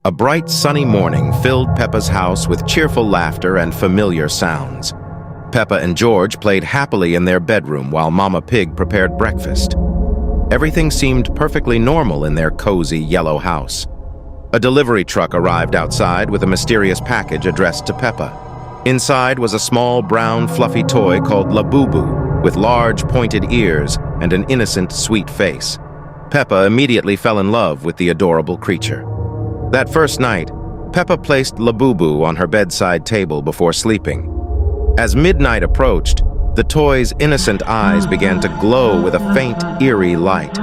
A bright, sunny morning filled Peppa's house with cheerful laughter and familiar sounds. Peppa and George played happily in their bedroom while Mama Pig prepared breakfast. Everything seemed perfectly normal in their cozy yellow house. A delivery truck arrived outside with a mysterious package addressed to Peppa. Inside was a small, brown, fluffy toy called Labubu, with large, pointed ears and an innocent, sweet face. Peppa immediately fell in love with the adorable creature. That first night, Peppa placed Labubu on her bedside table before sleeping. As midnight approached, the toy's innocent eyes began to glow with a faint, eerie light.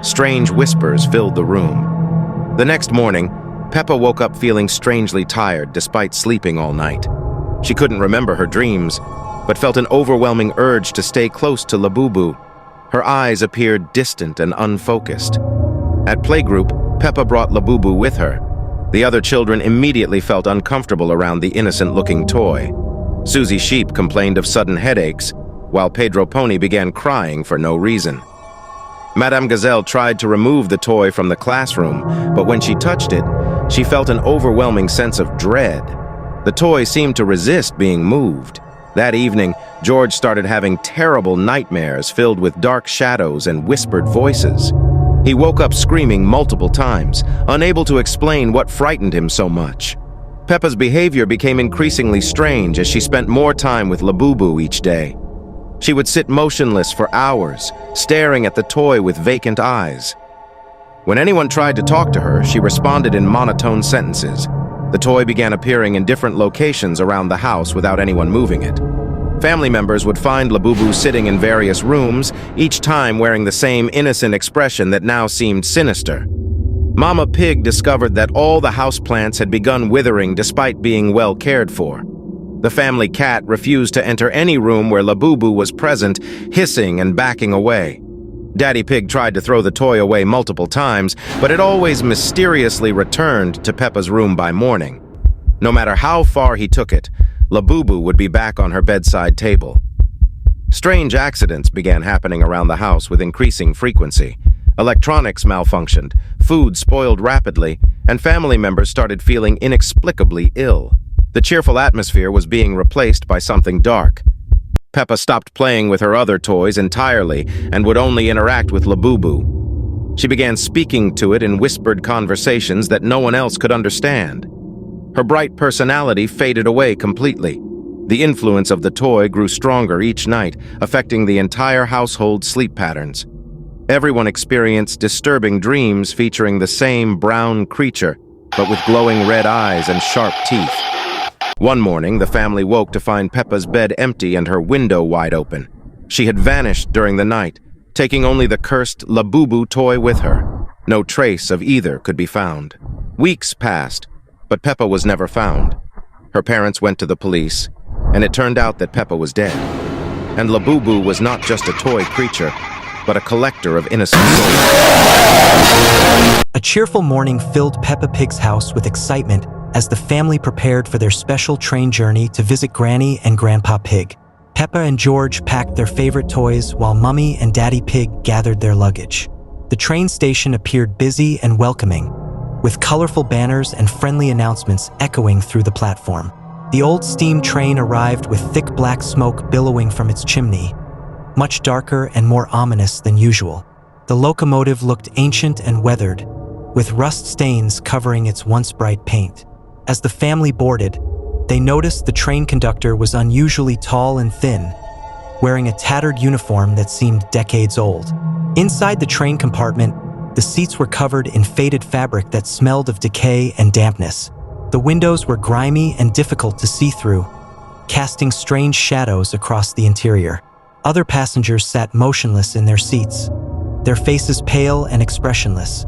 Strange whispers filled the room. The next morning, Peppa woke up feeling strangely tired despite sleeping all night. She couldn't remember her dreams, but felt an overwhelming urge to stay close to Labubu. Her eyes appeared distant and unfocused. At playgroup, Peppa brought Labubu with her. The other children immediately felt uncomfortable around the innocent-looking toy. Susie Sheep complained of sudden headaches, while Pedro Pony began crying for no reason. Madame Gazelle tried to remove the toy from the classroom, but when she touched it, she felt an overwhelming sense of dread. The toy seemed to resist being moved. That evening, George started having terrible nightmares filled with dark shadows and whispered voices. He woke up screaming multiple times, unable to explain what frightened him so much. Peppa's behavior became increasingly strange as she spent more time with Labubu each day. She would sit motionless for hours, staring at the toy with vacant eyes. When anyone tried to talk to her, she responded in monotone sentences. The toy began appearing in different locations around the house without anyone moving it. Family members would find Labubu sitting in various rooms, each time wearing the same innocent expression that now seemed sinister. Mama Pig discovered that all the houseplants had begun withering despite being well cared for. The family cat refused to enter any room where Labubu was present, hissing and backing away. Daddy Pig tried to throw the toy away multiple times, but it always mysteriously returned to Peppa's room by morning. No matter how far he took it, Labubu would be back on her bedside table. Strange accidents began happening around the house with increasing frequency. Electronics malfunctioned, food spoiled rapidly, and family members started feeling inexplicably ill. The cheerful atmosphere was being replaced by something dark. Peppa stopped playing with her other toys entirely and would only interact with Labubu. She began speaking to it in whispered conversations that no one else could understand. Her bright personality faded away completely. The influence of the toy grew stronger each night, affecting the entire household's sleep patterns. Everyone experienced disturbing dreams featuring the same brown creature, but with glowing red eyes and sharp teeth. One morning, the family woke to find Peppa's bed empty and her window wide open. She had vanished during the night, taking only the cursed Labubu toy with her. No trace of either could be found. Weeks passed, but Peppa was never found. Her parents went to the police, and it turned out that Peppa was dead. And Labubu was not just a toy creature, but a collector of innocent souls. A cheerful morning filled Peppa Pig's house with excitement as the family prepared for their special train journey to visit Granny and Grandpa Pig. Peppa and George packed their favorite toys while Mummy and Daddy Pig gathered their luggage. The train station appeared busy and welcoming, with colorful banners and friendly announcements echoing through the platform. The old steam train arrived with thick black smoke billowing from its chimney, much darker and more ominous than usual. The locomotive looked ancient and weathered, with rust stains covering its once bright paint. As the family boarded, they noticed the train conductor was unusually tall and thin, wearing a tattered uniform that seemed decades old. Inside the train compartment, the seats were covered in faded fabric that smelled of decay and dampness. The windows were grimy and difficult to see through, casting strange shadows across the interior. Other passengers sat motionless in their seats, their faces pale and expressionless,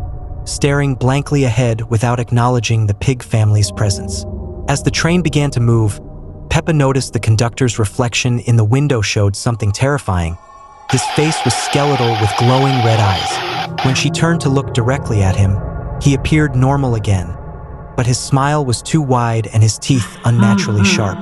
staring blankly ahead without acknowledging the Pig family's presence. As the train began to move, Peppa noticed the conductor's reflection in the window showed something terrifying. His face was skeletal with glowing red eyes. When she turned to look directly at him, he appeared normal again, but his smile was too wide and his teeth unnaturally sharp.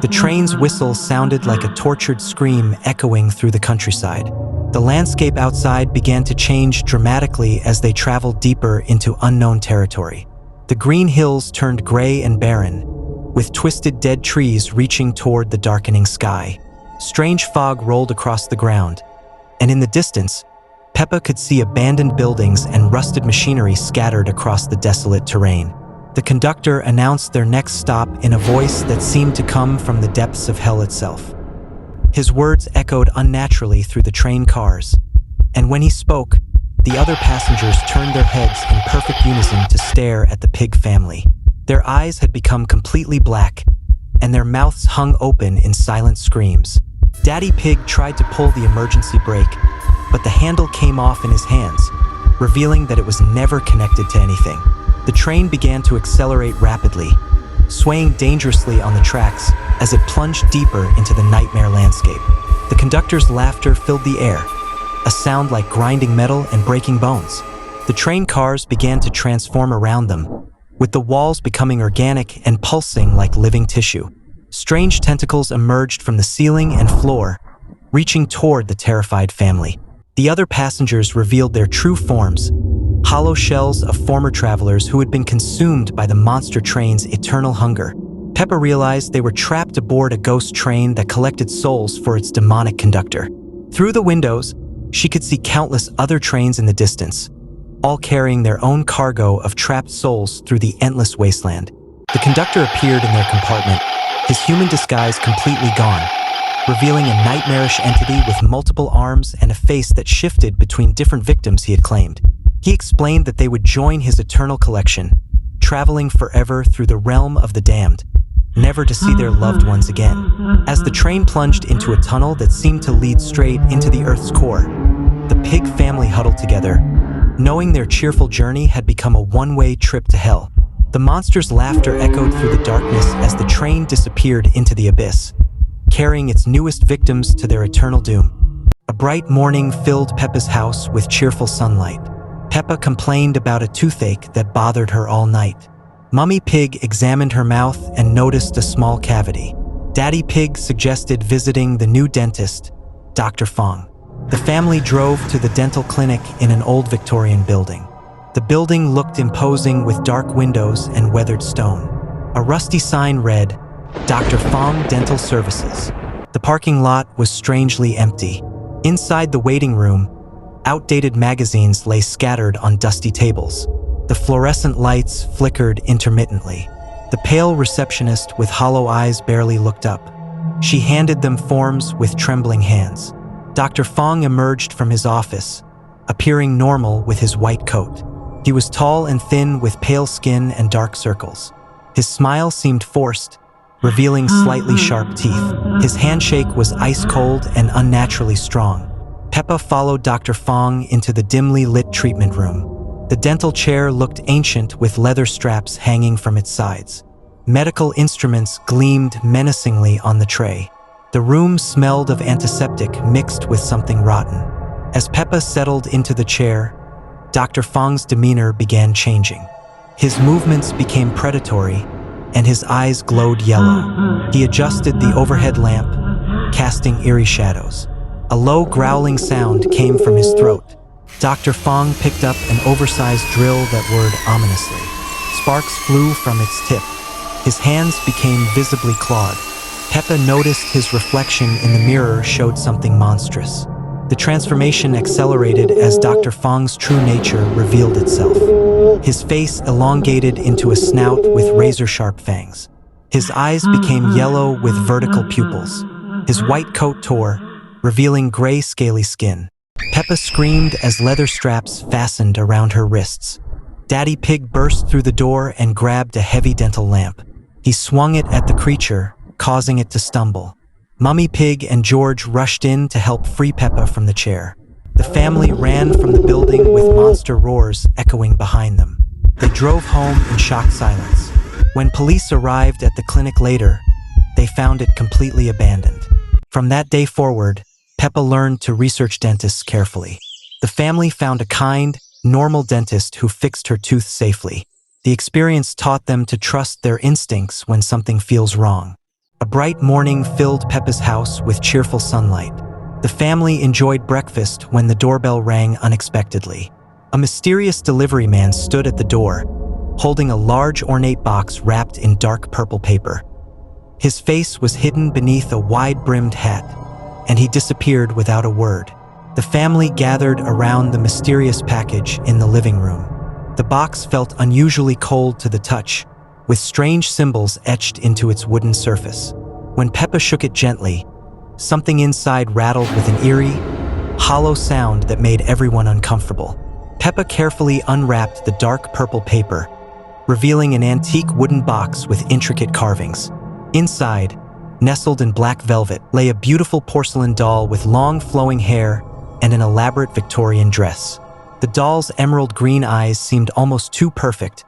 The train's whistle sounded like a tortured scream echoing through the countryside. The landscape outside began to change dramatically as they traveled deeper into unknown territory. The green hills turned gray and barren, with twisted dead trees reaching toward the darkening sky. Strange fog rolled across the ground, and in the distance, Peppa could see abandoned buildings and rusted machinery scattered across the desolate terrain. The conductor announced their next stop in a voice that seemed to come from the depths of hell itself. His words echoed unnaturally through the train cars, and when he spoke, the other passengers turned their heads in perfect unison to stare at the pig family. Their eyes had become completely black, and their mouths hung open in silent screams. Daddy Pig tried to pull the emergency brake, but the handle came off in his hands, revealing that it was never connected to anything. The train began to accelerate rapidly, swaying dangerously on the tracks as it plunged deeper into the nightmare landscape. The conductor's laughter filled the air, a sound like grinding metal and breaking bones. The train cars began to transform around them, with the walls becoming organic and pulsing like living tissue. Strange tentacles emerged from the ceiling and floor, reaching toward the terrified family. The other passengers revealed their true forms, hollow shells of former travelers who had been consumed by the monster train's eternal hunger. Peppa realized they were trapped aboard a ghost train that collected souls for its demonic conductor. Through the windows, she could see countless other trains in the distance, all carrying their own cargo of trapped souls through the endless wasteland. The conductor appeared in their compartment, his human disguise completely gone, revealing a nightmarish entity with multiple arms and a face that shifted between different victims he had claimed. He explained that they would join his eternal collection, traveling forever through the realm of the damned, never to see their loved ones again. As the train plunged into a tunnel that seemed to lead straight into the Earth's core, the pig family huddled together, knowing their cheerful journey had become a one-way trip to hell. The monster's laughter echoed through the darkness as the train disappeared into the abyss, carrying its newest victims to their eternal doom. A bright morning filled Peppa's house with cheerful sunlight. Peppa complained about a toothache that bothered her all night. Mummy Pig examined her mouth and noticed a small cavity. Daddy Pig suggested visiting the new dentist, Dr. Fong. The family drove to the dental clinic in an old Victorian building. The building looked imposing with dark windows and weathered stone. A rusty sign read, Dr. Fong Dental Services. The parking lot was strangely empty. Inside the waiting room, outdated magazines lay scattered on dusty tables. The fluorescent lights flickered intermittently. The pale receptionist with hollow eyes barely looked up. She handed them forms with trembling hands. Dr. Fong emerged from his office, appearing normal with his white coat. He was tall and thin with pale skin and dark circles. His smile seemed forced, revealing slightly sharp teeth. His handshake was ice cold and unnaturally strong. Peppa followed Dr. Fong into the dimly lit treatment room. The dental chair looked ancient with leather straps hanging from its sides. Medical instruments gleamed menacingly on the tray. The room smelled of antiseptic mixed with something rotten. As Peppa settled into the chair, Dr. Fong's demeanor began changing. His movements became predatory, and his eyes glowed yellow. He adjusted the overhead lamp, casting eerie shadows. A low growling sound came from his throat. Dr. Fong picked up an oversized drill that whirred ominously. Sparks flew from its tip. His hands became visibly clawed. Peppa noticed his reflection in the mirror showed something monstrous. The transformation accelerated as Dr. Fong's true nature revealed itself. His face elongated into a snout with razor-sharp fangs. His eyes became yellow with vertical pupils. His white coat tore, revealing gray, scaly skin. Peppa screamed as leather straps fastened around her wrists. Daddy Pig burst through the door and grabbed a heavy dental lamp. He swung it at the creature, causing it to stumble. Mummy Pig and George rushed in to help free Peppa from the chair. The family ran from the building with monster roars echoing behind them. They drove home in shocked silence. When police arrived at the clinic later, they found it completely abandoned. From that day forward, Peppa learned to research dentists carefully. The family found a kind, normal dentist who fixed her tooth safely. The experience taught them to trust their instincts when something feels wrong. A bright morning filled Peppa's house with cheerful sunlight. The family enjoyed breakfast when the doorbell rang unexpectedly. A mysterious delivery man stood at the door, holding a large ornate box wrapped in dark purple paper. His face was hidden beneath a wide-brimmed hat, and he disappeared without a word. The family gathered around the mysterious package in the living room. The box felt unusually cold to the touch, with strange symbols etched into its wooden surface. When Peppa shook it gently, something inside rattled with an eerie, hollow sound that made everyone uncomfortable. Peppa carefully unwrapped the dark purple paper, revealing an antique wooden box with intricate carvings. Inside, nestled in black velvet, lay a beautiful porcelain doll with long flowing hair and an elaborate Victorian dress. The doll's emerald green eyes seemed almost too perfect,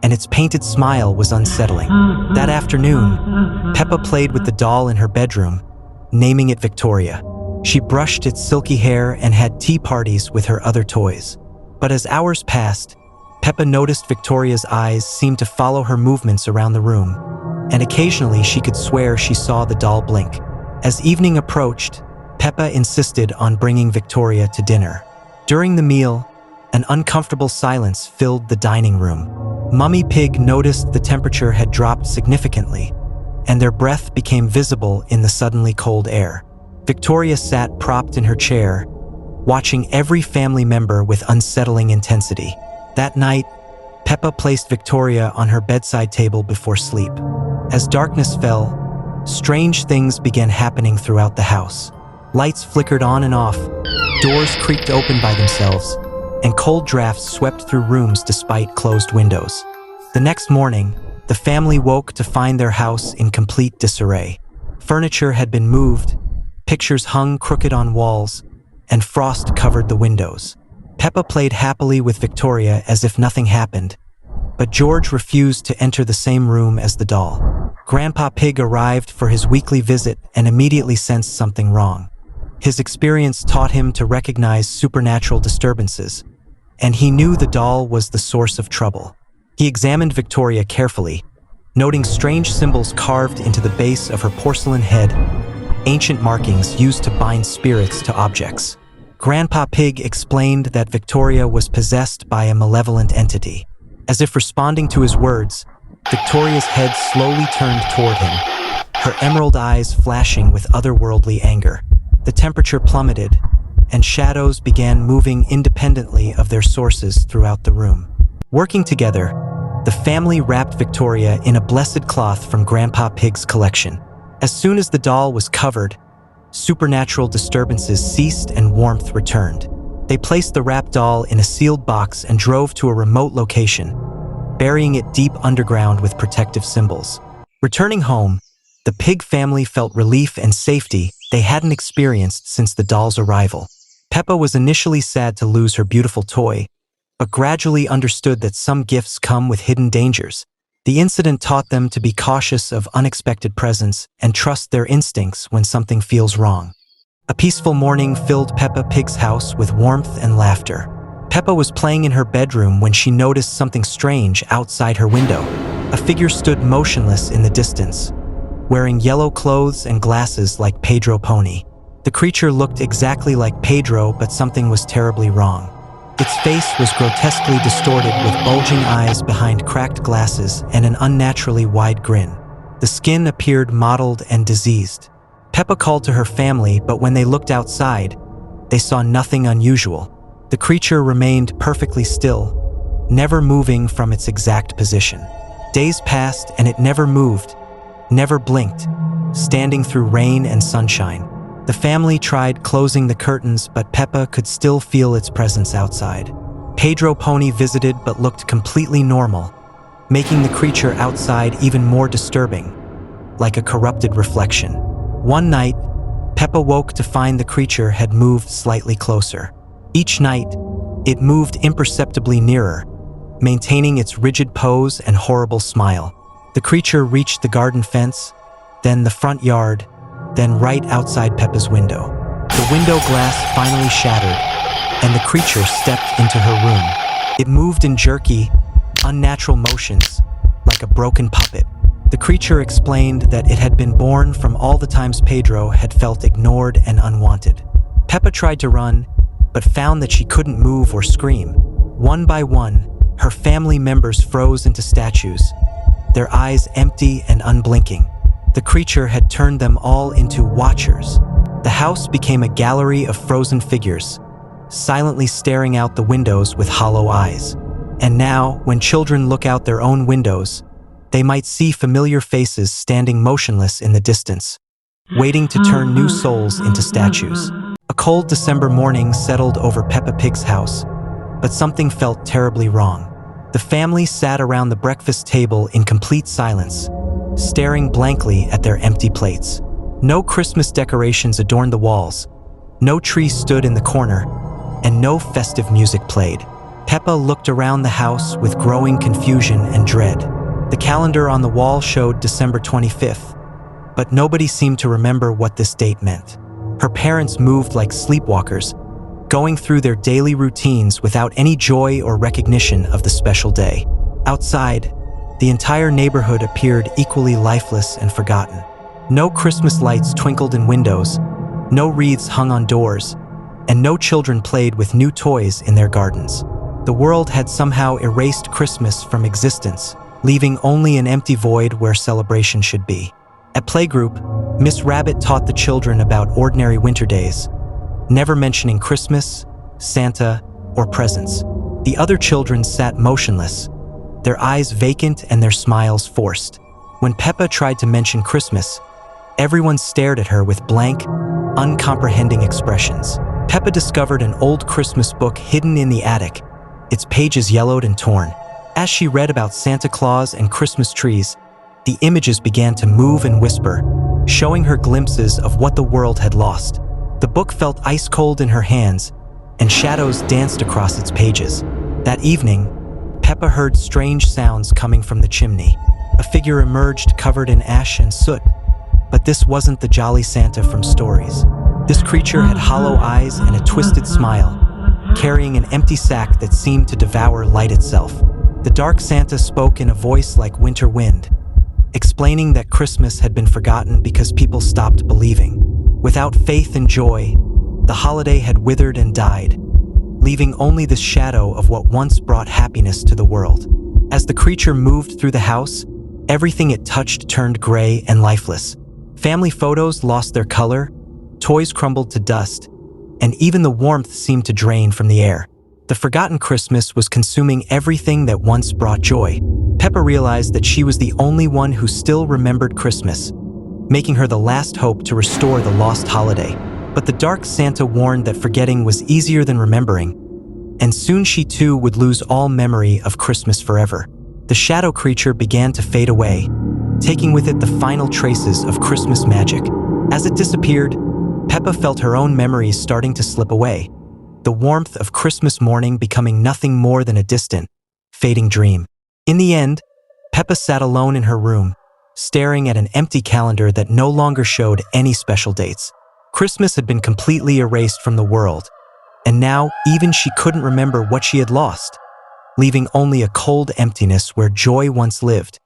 and its painted smile was unsettling. That afternoon, Peppa played with the doll in her bedroom, naming it Victoria. She brushed its silky hair and had tea parties with her other toys. But as hours passed, Peppa noticed Victoria's eyes seemed to follow her movements around the room, and occasionally she could swear she saw the doll blink. As evening approached, Peppa insisted on bringing Victoria to dinner. During the meal, an uncomfortable silence filled the dining room. Mummy Pig noticed the temperature had dropped significantly, and their breath became visible in the suddenly cold air. Victoria sat propped in her chair, watching every family member with unsettling intensity. That night, Peppa placed Victoria on her bedside table before sleep. As darkness fell, strange things began happening throughout the house. Lights flickered on and off, doors creaked open by themselves, and cold drafts swept through rooms despite closed windows. The next morning, the family woke to find their house in complete disarray. Furniture had been moved, pictures hung crooked on walls, and frost covered the windows. Peppa played happily with Victoria as if nothing happened, but George refused to enter the same room as the doll. Grandpa Pig arrived for his weekly visit and immediately sensed something wrong. His experience taught him to recognize supernatural disturbances, and he knew the doll was the source of trouble. He examined Victoria carefully, noting strange symbols carved into the base of her porcelain head, ancient markings used to bind spirits to objects. Grandpa Pig explained that Victoria was possessed by a malevolent entity. As if responding to his words, Victoria's head slowly turned toward him, her emerald eyes flashing with otherworldly anger. The temperature plummeted, and shadows began moving independently of their sources throughout the room. Working together, the family wrapped Victoria in a blessed cloth from Grandpa Pig's collection. As soon as the doll was covered, supernatural disturbances ceased and warmth returned. They placed the wrapped doll in a sealed box and drove to a remote location, burying it deep underground with protective symbols. Returning home, the Pig family felt relief and safety they hadn't experienced since the doll's arrival. Peppa was initially sad to lose her beautiful toy, but gradually understood that some gifts come with hidden dangers. The incident taught them to be cautious of unexpected presents and trust their instincts when something feels wrong. A peaceful morning filled Peppa Pig's house with warmth and laughter. Peppa was playing in her bedroom when she noticed something strange outside her window. A figure stood motionless in the distance, wearing yellow clothes and glasses like Pedro Pony. The creature looked exactly like Pedro, but something was terribly wrong. Its face was grotesquely distorted with bulging eyes behind cracked glasses and an unnaturally wide grin. The skin appeared mottled and diseased. Peppa called to her family, but when they looked outside, they saw nothing unusual. The creature remained perfectly still, never moving from its exact position. Days passed and it never moved, never blinked, standing through rain and sunshine. The family tried closing the curtains, but Peppa could still feel its presence outside. Pedro Pony visited but looked completely normal, making the creature outside even more disturbing, like a corrupted reflection. One night, Peppa woke to find the creature had moved slightly closer. Each night, it moved imperceptibly nearer, maintaining its rigid pose and horrible smile. The creature reached the garden fence, then the front yard, then right outside Peppa's window. The window glass finally shattered, and the creature stepped into her room. It moved in jerky, unnatural motions, like a broken puppet. The creature explained that it had been born from all the times Pedro had felt ignored and unwanted. Peppa tried to run, but found that she couldn't move or scream. One by one, Her family members froze into statues, their eyes empty and unblinking. The creature had turned them all into watchers. The house became a gallery of frozen figures, silently staring out the windows with hollow eyes. And now, when children look out their own windows, they might see familiar faces standing motionless in the distance, waiting to turn new souls into statues. A cold December morning settled over Peppa Pig's house, but something felt terribly wrong. The family sat around the breakfast table in complete silence, staring blankly at their empty plates. No Christmas decorations adorned the walls, no tree stood in the corner, and no festive music played. Peppa looked around the house with growing confusion and dread. The calendar on the wall showed December 25th, but nobody seemed to remember what this date meant. Her parents moved like sleepwalkers, going through their daily routines without any joy or recognition of the special day. Outside, the entire neighborhood appeared equally lifeless and forgotten. No Christmas lights twinkled in windows, no wreaths hung on doors, and no children played with new toys in their gardens. The world had somehow erased Christmas from existence, leaving only an empty void where celebration should be. At playgroup, Miss Rabbit taught the children about ordinary winter days, never mentioning Christmas, Santa, or presents. The other children sat motionless, their eyes vacant and their smiles forced. When Peppa tried to mention Christmas, everyone stared at her with blank, uncomprehending expressions. Peppa discovered an old Christmas book hidden in the attic, its pages yellowed and torn. As she read about Santa Claus and Christmas trees, the images began to move and whisper, showing her glimpses of what the world had lost. The book felt ice-cold in her hands, and shadows danced across its pages. That evening, Peppa heard strange sounds coming from the chimney. A figure emerged covered in ash and soot, but this wasn't the jolly Santa from stories. This creature had hollow eyes and a twisted smile, carrying an empty sack that seemed to devour light itself. The dark Santa spoke in a voice like winter wind, explaining that Christmas had been forgotten because people stopped believing. Without faith and joy, the holiday had withered and died, leaving only the shadow of what once brought happiness to the world. As the creature moved through the house, everything it touched turned gray and lifeless. Family photos lost their color, toys crumbled to dust, and even the warmth seemed to drain from the air. The forgotten Christmas was consuming everything that once brought joy. Peppa realized that she was the only one who still remembered Christmas, making her the last hope to restore the lost holiday. But the dark Santa warned that forgetting was easier than remembering, and soon she too would lose all memory of Christmas forever. The shadow creature began to fade away, taking with it the final traces of Christmas magic. As it disappeared, Peppa felt her own memories starting to slip away, the warmth of Christmas morning becoming nothing more than a distant, fading dream. In the end, Peppa sat alone in her room, staring at an empty calendar that no longer showed any special dates. Christmas had been completely erased from the world, and now even she couldn't remember what she had lost, leaving only a cold emptiness where joy once lived.